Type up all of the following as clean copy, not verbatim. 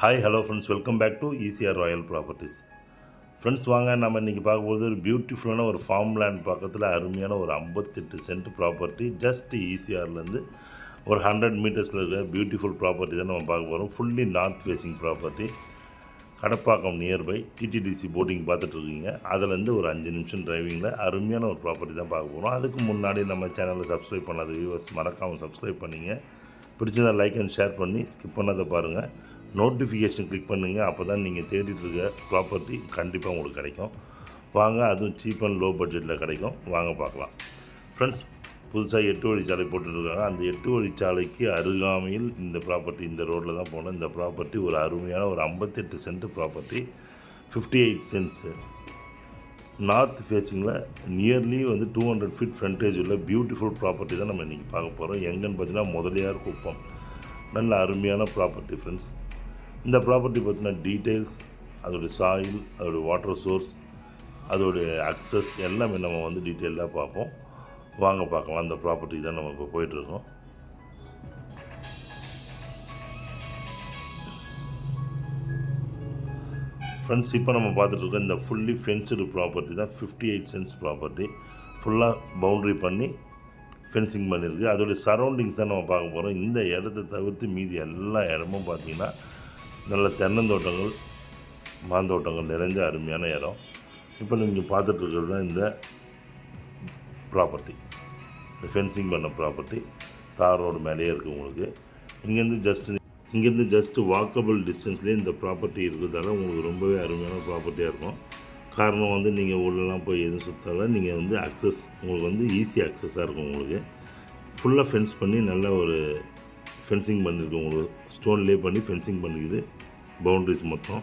Hi hello friends, welcome back to ECR royal properties. ஃப்ரெண்ட்ஸ் வாங்க, நம்ம இன்றைக்கி பார்க்கும்போது ஒரு பியூட்டிஃபுல்லான ஒரு ஃபார்ம் லேண்ட் பக்கத்தில் அருமையான ஒரு 58 சென்ட் ப்ராப்பர்ட்டி ஜஸ்ட் ஈசிஆர்லேருந்து ஒரு 100 மீட்டர்ஸில் இருக்கிற பியூட்டிஃபுல் ப்ராப்பர்ட்டி தான் நம்ம பார்க்க போகிறோம். Fully north facing property, Kadappakkam nearby TTDC boating பார்த்துட்ருக்கீங்க. அதுலேருந்து ஒரு 5 நிமிஷம் டிரைவிங்கில் அருமையான ஒரு ப்ராப்பர்ட்டி தான் பார்க்க போகிறோம். அதுக்கு முன்னாடி நம்ம சேனலில் சப்ஸ்கிரைப் பண்ணாத வியூவர்ஸ் மறக்காமல் சப்ஸ்கிரைப் பண்ணிங்க. பிடிச்சதை லைக் அண்ட் ஷேர் பண்ணி ஸ்கிப் பண்ணாத பாருங்கள். நோட்டிஃபிகேஷன் கிளிக் பண்ணுங்கள். அப்போ தான் நீங்கள் தேடிட்டுருக்க ப்ராப்பர்ட்டி கண்டிப்பாக உங்களுக்கு கிடைக்கும். வாங்க, அதுவும் சீப் அண்ட் லோ பட்ஜெட்டில் கிடைக்கும். வாங்க பார்க்கலாம். ஃப்ரெண்ட்ஸ், புதுசாக 8 வழிச்சாலை போட்டுருக்காங்க. அந்த 8 வழிச்சாலைக்கு அருகாமையில் இந்த ப்ராப்பர்ட்டி, இந்த ரோட்டில் தான் போனோம். இந்த ப்ராப்பர்ட்டி ஒரு அருமையான ஒரு 58 சென்ட் ப்ராப்பர்ட்டி, 58 சென்ட்ஸு, நார்த் ஃபேஸிங்கில் நியர்லி 200 ஃபீட் ஃப்ரண்டேஜ் உள்ள பியூட்டிஃபுல் ப்ராப்பர்ட்டி தான் நம்ம இன்றைக்கி பார்க்க போகிறோம். எங்கன்னு பார்த்தீங்கன்னா முதலியார் குப்பம். நல்ல அருமையான ப்ராப்பர்ட்டி ஃப்ரெண்ட்ஸ். இந்த ப்ராப்பர்ட்டி பற்றின டீட்டெயில்ஸ், அதோடய சாயில், அதோடய வாட்டர் சோர்ஸ், அதோடைய அக்சஸ் எல்லாமே நம்ம டீட்டெயிலாக பார்ப்போம். வாங்க பார்க்கலாம். அந்த ப்ராப்பர்ட்டி தான் நம்ம இப்போ போயிட்டுருக்கோம். ஃப்ரெண்ட்ஸ், இப்போ நம்ம பார்த்துட்ருக்கோம் இந்த ஃபுல்லி ஃபென்ஸ்டு ப்ராப்பர்ட்டி தான் 58 சென்ட்ஸ் ப்ராப்பர்ட்டி. ஃபுல்லாக பவுண்ட்ரி பண்ணி ஃபென்சிங் பண்ணியிருக்கு. அதோடைய சரௌண்டிங்ஸ் தான் நம்ம பார்க்க போகிறோம். இந்த இடத்த தவிர்த்து மீதி எல்லா இடமும் பார்த்திங்கன்னா நல்ல தென்னந்தோட்டங்கள், மாந்தோட்டங்கள் நிறைஞ்ச அருமையான இடம். இப்போ நீங்கள் பார்த்துட்ருக்கிறது தான் இந்த ப்ராப்பர்ட்டி, இந்த ஃபென்சிங் பண்ண ப்ராப்பர்ட்டி. தார் ரோடு மேலேயே இருக்குது உங்களுக்கு. இங்கேருந்து ஜஸ்ட்டு வாக்கபிள் டிஸ்டன்ஸ்லேயே இந்த ப்ராப்பர்ட்டி இருக்கிறதால உங்களுக்கு ரொம்பவே அருமையான ப்ராப்பர்ட்டியாக இருக்கும். காரணம் நீங்கள் உள்ளெல்லாம் போய் எதுவும் சுற்றால நீங்கள் அக்சஸ் உங்களுக்கு ஈஸி அக்சஸாக இருக்கும். உங்களுக்கு ஃபுல்லாக ஃபென்ஸ் பண்ணி நல்ல ஒரு ஃபென்சிங் பண்ணியிருக்கு. உங்களுக்கு ஸ்டோன்லேயே பண்ணி ஃபென்சிங் பண்ணிக்குது பவுண்ட்ரிஸ் மொத்தம்.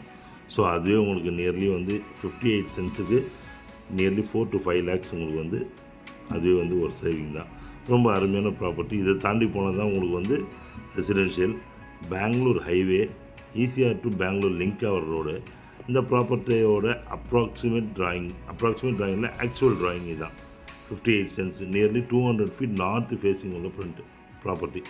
ஸோ அதுவே உங்களுக்கு நியர்லி 58 சென்ட்ஸுக்கு நியர்லி 4 to 5 lakhs உங்களுக்கு அதுவே ஒரு சேவிங் தான். ரொம்ப அருமையான ப்ராப்பர்ட்டி. இதை தாண்டி போனால் தான் உங்களுக்கு residential, Bangalore highway, ECR to Bangalore link ஆகிற ரோடு. இந்த ப்ராப்பர்ட்டியோட அப்ராக்சிமேட் டிராயிங்கில் ஆக்சுவல் டிராயிங் இதுதான். 58 cents, nearly 200 feet north facing உள்ள ப்ராப்பர்ட்டி.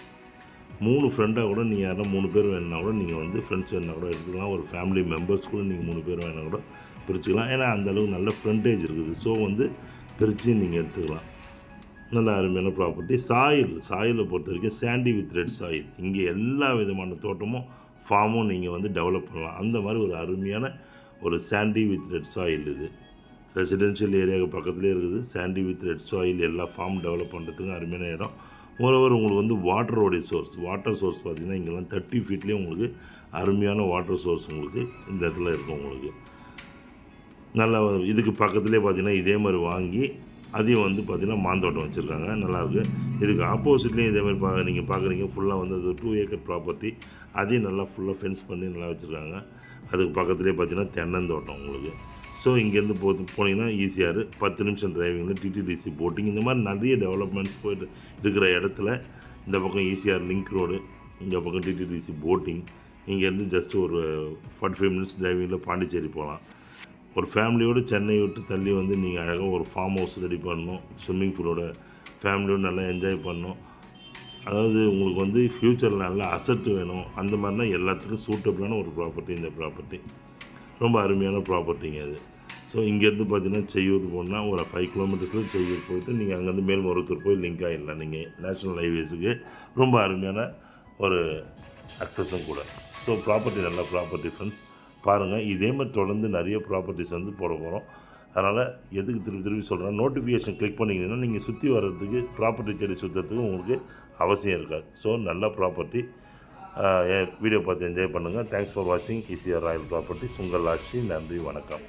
3 ஃப்ரெண்டாக கூட நீங்கள் யாரும் 3 பேர் வேணுன்னா கூட நீங்கள் ஃப்ரெண்ட்ஸ் வேணுன்னா கூட எடுத்துக்கலாம். ஒரு ஃபேமிலி மெம்பர்ஸ் கூட நீங்கள் 3 பேர் வேணால் கூட பிரிச்சுக்கலாம். ஏன்னா அந்தளவுக்கு நல்ல ஃப்ரண்டேஜ் இருக்குது. ஸோ பிரித்து நீங்கள் எடுத்துக்கலாம். நல்ல அருமையான ப்ராப்பர்ட்டி. சாயிலை பொறுத்த வரைக்கும் சாண்டி வித் ரெட் சாயில். இங்கே எல்லா விதமான தோட்டமும் ஃபார்மும் நீங்கள் டெவலப் பண்ணலாம். அந்த மாதிரி ஒரு அருமையான ஒரு சாண்டி வித் ரெட் சாயில் இது. ரெசிடென்ஷியல் ஏரியாவுக்கு பக்கத்துலேயே இருக்குது. சாண்டி வித் ரெட் சாயில் எல்லா ஃபார்ம் டெவலப் பண்ணுறதுக்கு அருமையான இடம். மோரோவர் உங்களுக்கு வாட்டரோடைய வாட்டர் சோர்ஸ் பார்த்திங்கன்னா இங்கெல்லாம் 30 ஃபீட்லேயே உங்களுக்கு அருமையான வாட்டர் சோர்ஸ் உங்களுக்கு இந்த இடத்துல இருக்கும். உங்களுக்கு நல்லா இதுக்கு பக்கத்துலேயே பார்த்திங்கன்னா இதே மாதிரி வாங்கி அதையும் பார்த்திங்கன்னா மாந்தோட்டம் வச்சுருக்காங்க. நல்லாயிருக்கு. இதுக்கு ஆப்போசிட்லேயும் இதே மாதிரி நீங்கள் பார்க்குறீங்க. ஃபுல்லாக அது 2 ஏக்கர் ப்ராப்பர்ட்டி. அதையும் நல்லா ஃபுல்லாக ஃபென்ஸ் பண்ணி நல்லா வச்சுருக்காங்க. அதுக்கு பக்கத்துலேயே பார்த்திங்கன்னா தென்னந்தோட்டம் உங்களுக்கு. ஸோ இங்கேருந்து போனீங்கன்னா ஈஸியாக 10 நிமிஷம் டிரைவிங்கில் டிடிடிசி போட்டிங், இந்த மாதிரி நிறைய டெவலப்மெண்ட்ஸ் போய்ட்டு இருக்கிற இடத்துல இந்த பக்கம் ஈஸிஆர் லிங்க் ரோடு, இந்த பக்கம் டிடிடிசி போட்டிங். இங்கேருந்து ஜஸ்ட்டு ஒரு 45 மினிட்ஸ் டிரைவிங்கில் பாண்டிச்சேரி போகலாம். ஒரு ஃபேமிலியோடு சென்னை விட்டு தள்ளி நீங்கள் அழகாக ஒரு ஃபார்ம் ஹவுஸ் ரெடி பண்ணணும். ஸ்விம்மிங் பூலோட ஃபேமிலியோடு நல்லா என்ஜாய் பண்ணணும். அதாவது உங்களுக்கு ஃப்யூச்சரில் நல்ல அசட்டு வேணும். அந்த மாதிரினா எல்லாத்துக்கும் சூட்டபிளான ஒரு ப்ராப்பர்ட்டி இந்த ப்ராப்பர்ட்டி. ரொம்ப அருமையான ப்ராப்பர்ட்டிங்க அது. ஸோ இங்கேருந்து பார்த்தீங்கன்னா செய்யூர் போனால் ஒரு 5 கிலோமீட்டர்ஸில் செய்யூர் போய்ட்டு நீங்கள் அங்கேருந்து மேல்மருவத்தூர் போய் லிங்க் ஆகிடலாம். நீங்கள் நேஷ்னல் ஹைவேஸுக்கு ரொம்ப அருமையான ஒரு அக்சஸும் கூட. ஸோ ப்ராப்பர்ட்டி நல்ல ப்ராப்பர்ட்டி ஃப்ரெண்ட்ஸ். பாருங்கள், இதே மாதிரி தொடர்ந்து நிறைய ப்ராப்பர்ட்டிஸ் போட போகிறோம். அதனால் எதுக்கு திருப்பி சொல்கிறேன், நோட்டிஃபிகேஷன் கிளிக் பண்ணிங்கன்னா நீங்கள் சுற்றி வர்றதுக்கு, ப்ராப்பர்ட்டி தேடி சுற்றுறதுக்கு உங்களுக்கு அவசியம் இருக்காது. ஸோ நல்ல ப்ராப்பர்ட்டி. வீடியோ பார்த்து என்ஜாய் பண்ணுங்கள். தேங்க்ஸ் ஃபார் வாட்சிங் ஈசிஆர் ராயல் ப்ராப்பர்ட்டிஸ். உங்கள் ஆட்சி. நன்றி, வணக்கம்.